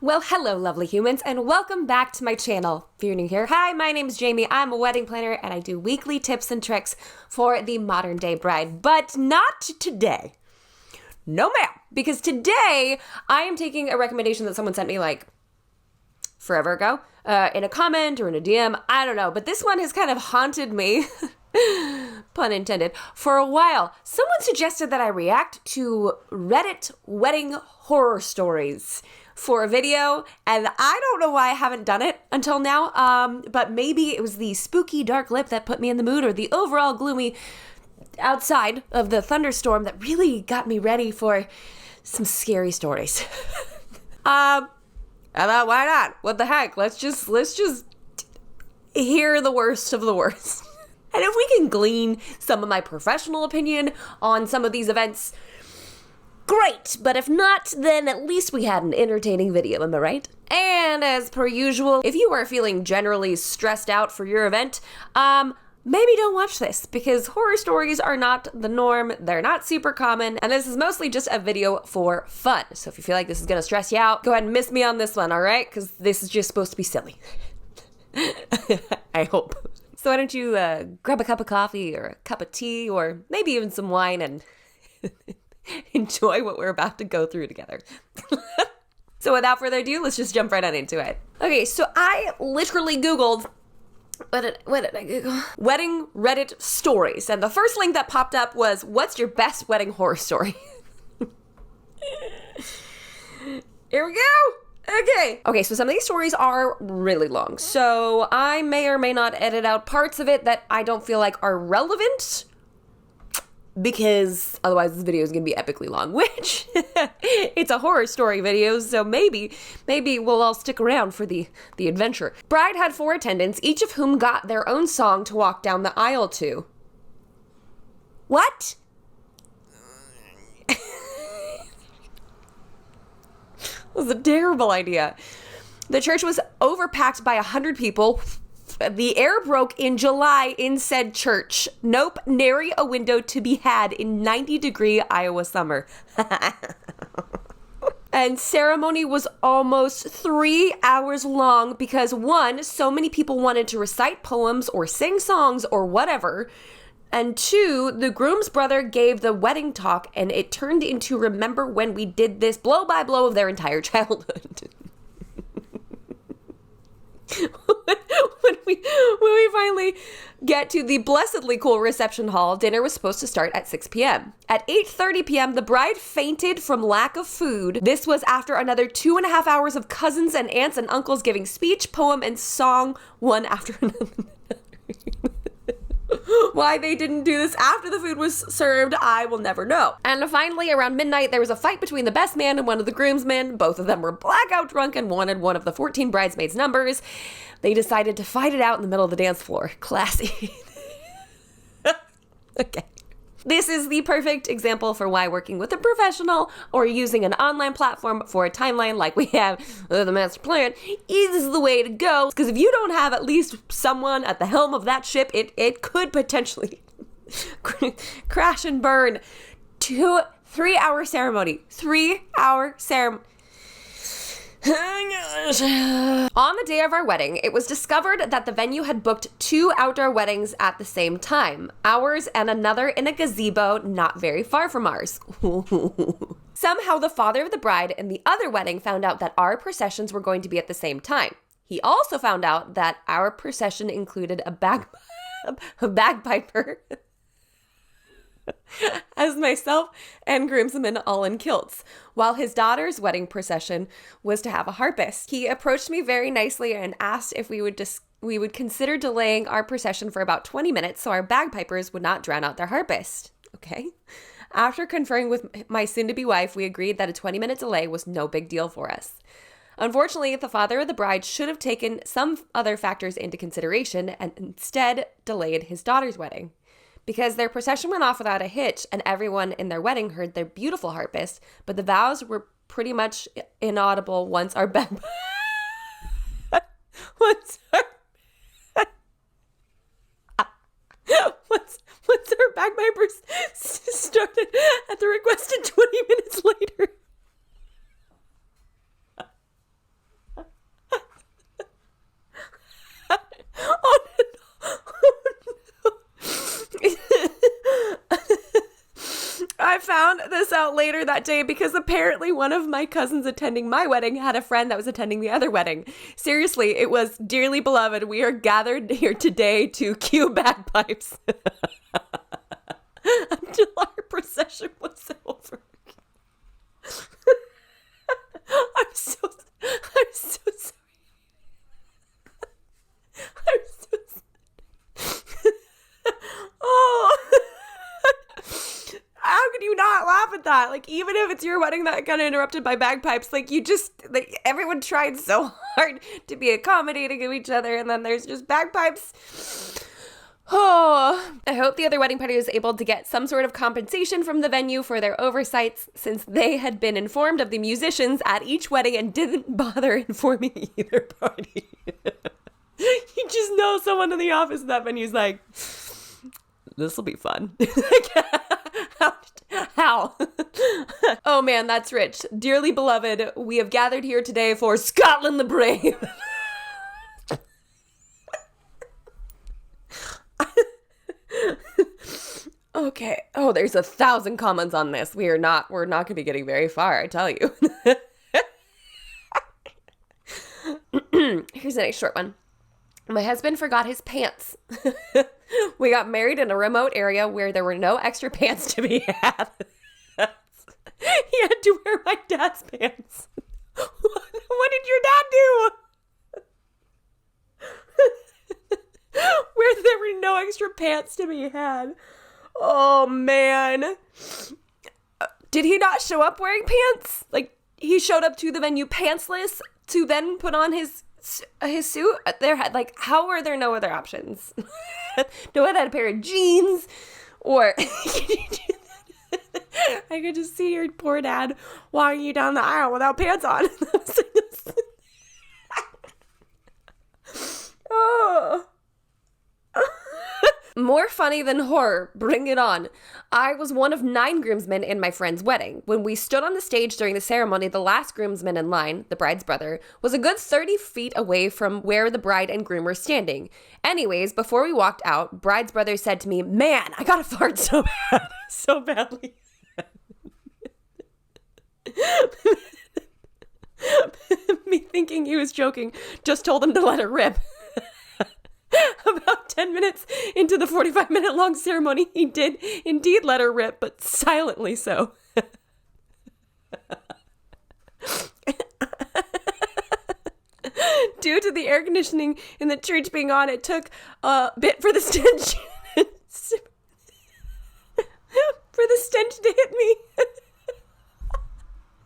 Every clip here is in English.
Well, hello, lovely humans, and welcome back to my channel. If you're new here, hi, my name is Jamie. I'm a wedding planner, and I do weekly tips and tricks for the modern day bride, but not today. No, ma'am, because today I am taking a recommendation that someone sent me like forever ago in a comment or in a DM. I don't know, but this one has kind of haunted me, pun intended, for a while. Someone suggested that I react to Reddit wedding horror stories for a video, and I don't know why I haven't done it until now, but maybe it was the spooky dark lip that put me in the mood, or the overall gloomy outside of the thunderstorm that really got me ready for some scary stories. I thought, why not? What the heck? Let's just hear the worst of the worst. And if we can glean some of my professional opinion on some of these events, great, but if not, then at least we had an entertaining video, am I right? And as per usual, if you are feeling generally stressed out for your event, maybe don't watch this, because horror stories are not the norm, they're not super common, and this is mostly just a video for fun. So if you feel like this is gonna stress you out, go ahead and miss me on this one, alright? Because this is just supposed to be silly. I hope. So why don't you grab a cup of coffee or a cup of tea or maybe even some wine and enjoy what we're about to go through together. So without further ado, let's just jump right on into it. Okay, so I literally Googled, what did I Google? Wedding Reddit stories. And the first link that popped up was, what's your best wedding horror story? Here we go. Okay, so some of these stories are really long. So I may or may not edit out parts of it that I don't feel like are relevant, because otherwise this video is going to be epically long, which it's a horror story video, so maybe we'll all stick around for the adventure. Bride had 4 attendants, each of whom got their own song to walk down the aisle to. What? That was a terrible idea. The church was overpacked by 100 people. The air broke in July in said church. Nope, nary a window to be had in 90-degree Iowa summer. And ceremony was almost 3 hours long because 1, so many people wanted to recite poems or sing songs or whatever. And 2, the groom's brother gave the wedding talk and it turned into remember when we did this blow by blow of their entire childhood. When we finally get to the blessedly cool reception hall, dinner was supposed to start at 6 p.m. At 8:30 p.m., the bride fainted from lack of food. This was after another 2.5 hours of cousins and aunts and uncles giving speech, poem, and song one after another. Why they didn't do this after the food was served, I will never know. And finally, around midnight, there was a fight between the best man and one of the groomsmen. Both of them were blackout drunk and wanted one of the 14 bridesmaids' numbers. They decided to fight it out in the middle of the dance floor. Classy. Okay. This is the perfect example for why working with a professional or using an online platform for a timeline like we have the master plan is the way to go. Because if you don't have at least someone at the helm of that ship, it could potentially crash and burn. 3-hour ceremony. 3-hour ceremony. On the day of our wedding, it was discovered that the venue had booked 2 outdoor weddings at the same time. Ours and another in a gazebo not very far from ours. Somehow the father of the bride in the other wedding found out that our processions were going to be at the same time. He also found out that our procession included a bagpiper, as myself and groomsmen all in kilts, while his daughter's wedding procession was to have a harpist. He approached me very nicely and asked if we would consider delaying our procession for about 20 minutes so our bagpipers would not drown out their harpist. Okay. After conferring with my soon-to-be wife, we agreed that a 20-minute delay was no big deal for us. Unfortunately, the father of the bride should have taken some other factors into consideration and instead delayed his daughter's wedding. Because their procession went off without a hitch and everyone in their wedding heard their beautiful harpist, but the vows were pretty much inaudible once our bagpipers started at the requested 20 minutes later. I found this out later that day because apparently one of my cousins attending my wedding had a friend that was attending the other wedding. Seriously, it was, "Dearly beloved, we are gathered here today to cue bagpipes." Until our procession was over. I'm so sorry. I'm so sorry. Oh. How can you not laugh at that? Like, even if it's your wedding that got interrupted by bagpipes, like, everyone tried so hard to be accommodating to each other, and then there's just bagpipes. Oh, I hope the other wedding party was able to get some sort of compensation from the venue for their oversights, since they had been informed of the musicians at each wedding and didn't bother informing either party. You just know someone in the office of that venue's like, "This will be fun." How? Oh man, that's rich. "Dearly beloved, we have gathered here today for Scotland the Brave." Okay. Oh, there's 1,000 comments on this. We're not going to be getting very far, I tell you. Here's a nice short one. "My husband forgot his pants. We got married in a remote area where there were no extra pants to be had. He had to wear my dad's pants." What did your dad do? Where there were no extra pants to be had. Oh, man. Did he not show up wearing pants? Like, he showed up to the venue pantsless to then put on his suit? How were there no other options? No one had a pair of jeans, or I could just see your poor dad walking you down the aisle without pants on. Oh. More funny than horror, bring it on. "I was one of 9 groomsmen in my friend's wedding. When we stood on the stage during the ceremony, the last groomsman in line, the bride's brother, was a good 30 feet away from where the bride and groom were standing. Anyways, before we walked out, bride's brother said to me, 'Man, I gotta fart so bad,' so badly." Me thinking he was joking, just told him to let it rip. About 10 minutes into the 45-minute long ceremony, he did indeed let her rip, but silently so. Due to the air conditioning in the church being on, it took a bit for the stench to hit me.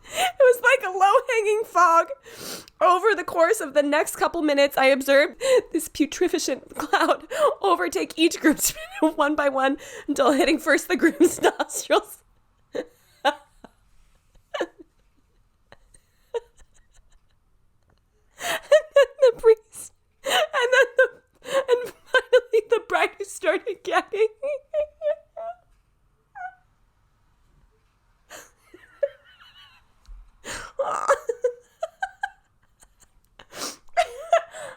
It was like a low-hanging fog. Over the course of the next couple minutes, I observed this putrefaction cloud overtake each groomsman one by one until hitting first the groom's nostrils. And then the priest. And finally the bride who started gagging.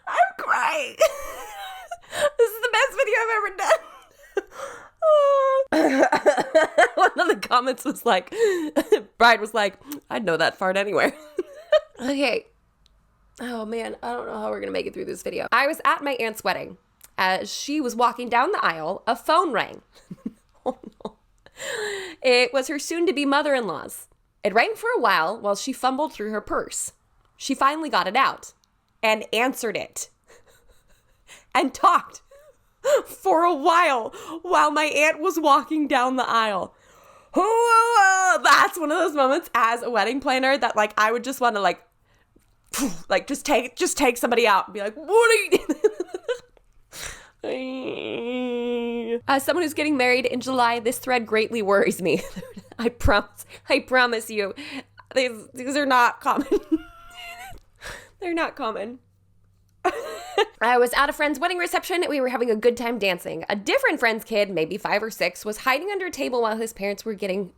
I'm crying. This is the best video I've ever done. One of the comments was like, bride was like, "I'd know that fart anywhere." Okay. Oh man, I don't know how we're gonna make it through this video. I was at my aunt's wedding. As she was walking down the aisle, a phone rang. Oh no. It was her soon-to-be mother-in-law's. It rang for a while she fumbled through her purse. She finally got it out and answered it and talked for a while my aunt was walking down the aisle. That's one of those moments as a wedding planner that like I would just want to like just take somebody out and be like, "What are you doing?" As someone who's getting married in July, this thread greatly worries me. I promise you, these are not common. They're not common. I was at a friend's wedding reception. We were having a good time dancing. A different friend's kid, maybe 5 or 6, was hiding under a table while his parents were getting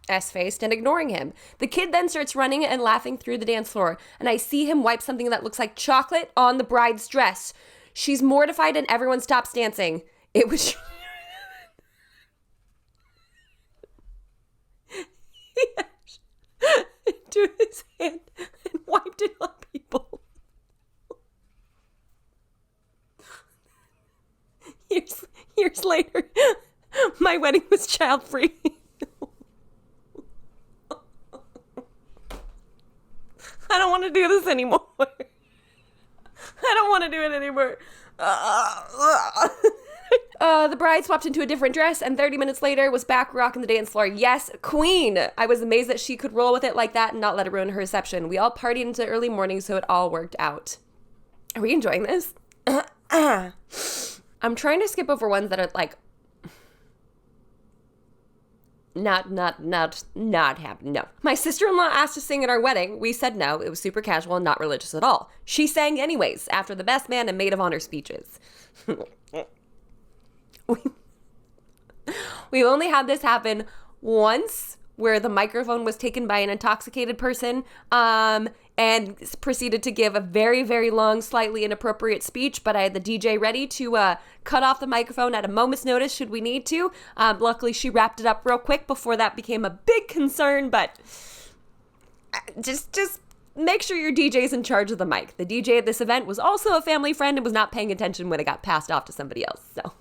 S-faced and ignoring him. The kid then starts running and laughing through the dance floor, and I see him wipe something that looks like chocolate on the bride's dress. She's mortified and everyone stops dancing. It was... into his hand and wiped it on people. Years later, my wedding was child-free. I don't want to do this anymore. I don't want to do it anymore. The bride swapped into a different dress and 30 minutes later was back rocking the dance floor. Yes, queen. I was amazed that she could roll with it like that and not let it ruin her reception. We all partied into early morning, so it all worked out. Are we enjoying this? I'm trying to skip over ones that are like not happening. No. My sister-in-law asked to sing at our wedding. We said no. It was super casual and not religious at all. She sang anyways after the best man and maid of honor speeches. We've only had this happen once where the microphone was taken by an intoxicated person and proceeded to give a very, very long, slightly inappropriate speech, but I had the DJ ready to cut off the microphone at a moment's notice should we need to. Luckily, she wrapped it up real quick before that became a big concern, but just make sure your DJ is in charge of the mic. The DJ at this event was also a family friend and was not paying attention when it got passed off to somebody else, so.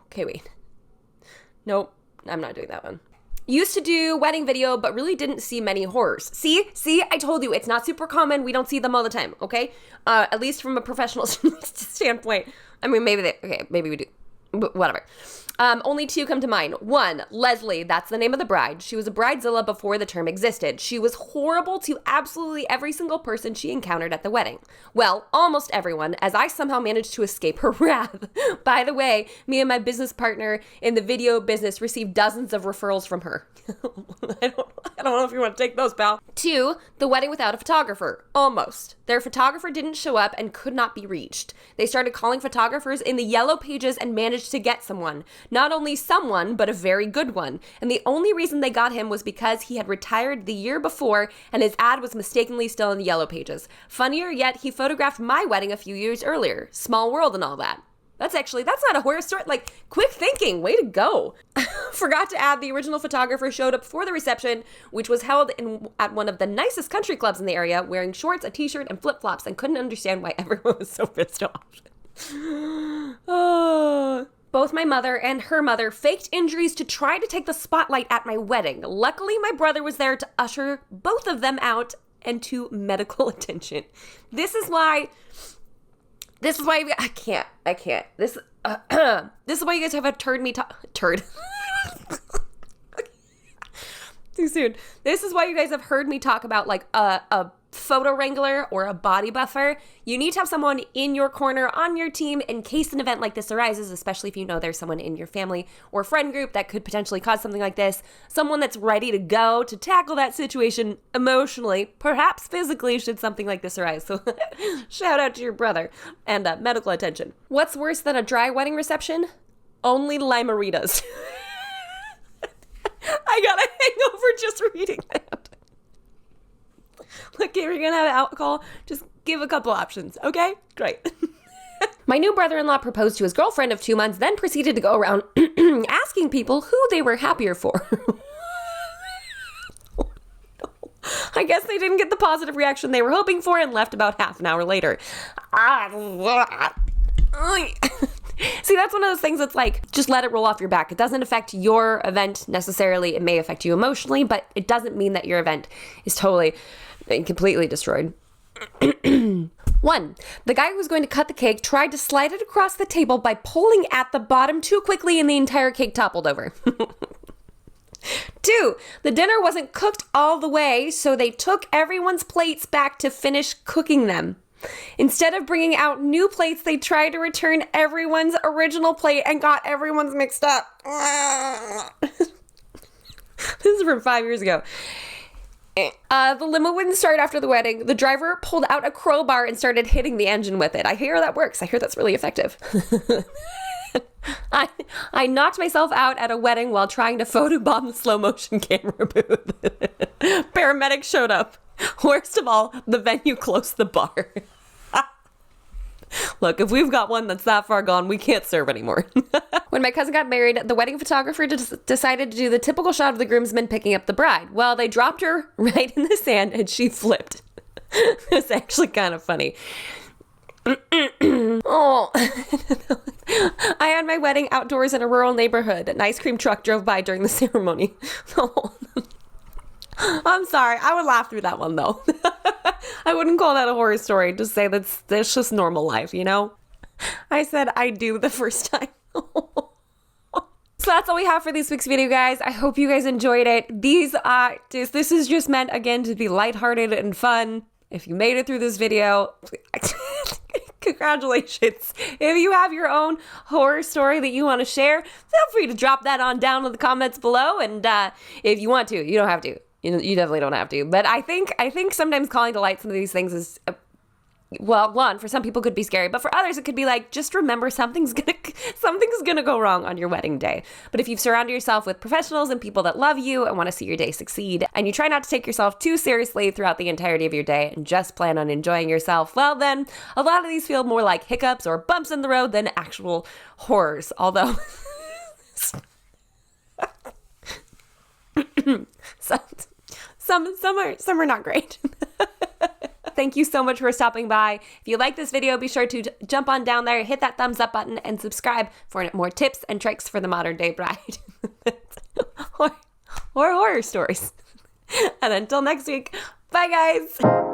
Okay, wait. Nope, I'm not doing that one. Used to do wedding video, but really didn't see many horrors. See, I told you, it's not super common. We don't see them all the time, okay? At least from a professional standpoint. I mean, maybe we do, but whatever. Only two come to mind. One, Leslie, that's the name of the bride. She was a bridezilla before the term existed. She was horrible to absolutely every single person she encountered at the wedding. Well, almost everyone, as I somehow managed to escape her wrath. By the way, me and my business partner in the video business received dozens of referrals from her. I don't know if you want to take those, pal. Two, the wedding without a photographer. Almost. Their photographer didn't show up and could not be reached. They started calling photographers in the yellow pages and managed to get someone. Not only someone, but a very good one. And the only reason they got him was because he had retired the year before and his ad was mistakenly still in the yellow pages. Funnier yet, he photographed my wedding a few years earlier. Small world and all that. That's not a horror story. Like, quick thinking. Way to go. Forgot to add the original photographer showed up for the reception, which was held at one of the nicest country clubs in the area, wearing shorts, a t-shirt, and flip-flops, and couldn't understand why everyone was so pissed off. Both my mother and her mother faked injuries to try to take the spotlight at my wedding. Luckily, my brother was there to usher both of them out and to medical attention. This is why I can't. This is why you guys have a turd. Too soon. This is why you guys have heard me talk about like a photo wrangler or a body buffer. You need to have someone in your corner on your team in case an event like this arises, especially if you know there's someone in your family or friend group that could potentially cause something like this. Someone that's ready to go to tackle that situation emotionally, perhaps physically, should something like this arise. So shout out to your brother and medical attention. What's worse than a dry wedding reception? Only limeritas. I got a hangover just reading that. Okay, we're gonna have alcohol. Just give a couple options, okay? Great. My new brother-in-law proposed to his girlfriend of 2 months, then proceeded to go around asking people who they were happier for. I guess they didn't get the positive reaction they were hoping for and left about half an hour later. See, that's one of those things that's like, just let it roll off your back. It doesn't affect your event necessarily. It may affect you emotionally, but it doesn't mean that your event is totally and completely destroyed. 1, the guy who was going to cut the cake tried to slide it across the table by pulling at the bottom too quickly and the entire cake toppled over. 2, the dinner wasn't cooked all the way, so they took everyone's plates back to finish cooking them. Instead of bringing out new plates, they tried to return everyone's original plate and got everyone's mixed up. This is from 5 years ago. The limo wouldn't start after the wedding. The driver pulled out a crowbar and started hitting the engine with it. I hear that works. I hear that's really effective. I knocked myself out at a wedding while trying to photobomb the slow motion camera booth. Paramedics showed up. Worst of all, the venue closed the bar. Look, if we've got one that's that far gone, we can't serve anymore. When my cousin got married, the wedding photographer decided to do the typical shot of the groomsmen picking up the bride. Well, they dropped her right in the sand and she flipped. It's actually kind of funny. Oh, I had my wedding outdoors in a rural neighborhood. An ice cream truck drove by during the ceremony. Oh. I'm sorry. I would laugh through that one, though. I wouldn't call that a horror story. Just say that's just normal life, you know? I said I do the first time. So that's all we have for this week's video, guys. I hope you guys enjoyed it. This is just meant, again, to be lighthearted and fun. If you made it through this video, congratulations. If you have your own horror story that you want to share, feel free to drop that on down in the comments below. And if you want to, you don't have to. You definitely don't have to. But I think sometimes calling to light some of these things is, well, one, for some people could be scary, but for others it could be like, just remember something's gonna go wrong on your wedding day. But if you've surrounded yourself with professionals and people that love you and want to see your day succeed, and you try not to take yourself too seriously throughout the entirety of your day and just plan on enjoying yourself, well then, a lot of these feel more like hiccups or bumps in the road than actual horrors. Although, some are not great. Thank you so much for stopping by. If you like this video, be sure to jump on down there, hit that thumbs up button, and subscribe for more tips and tricks for the modern day bride. or horror stories. And until next week, bye guys.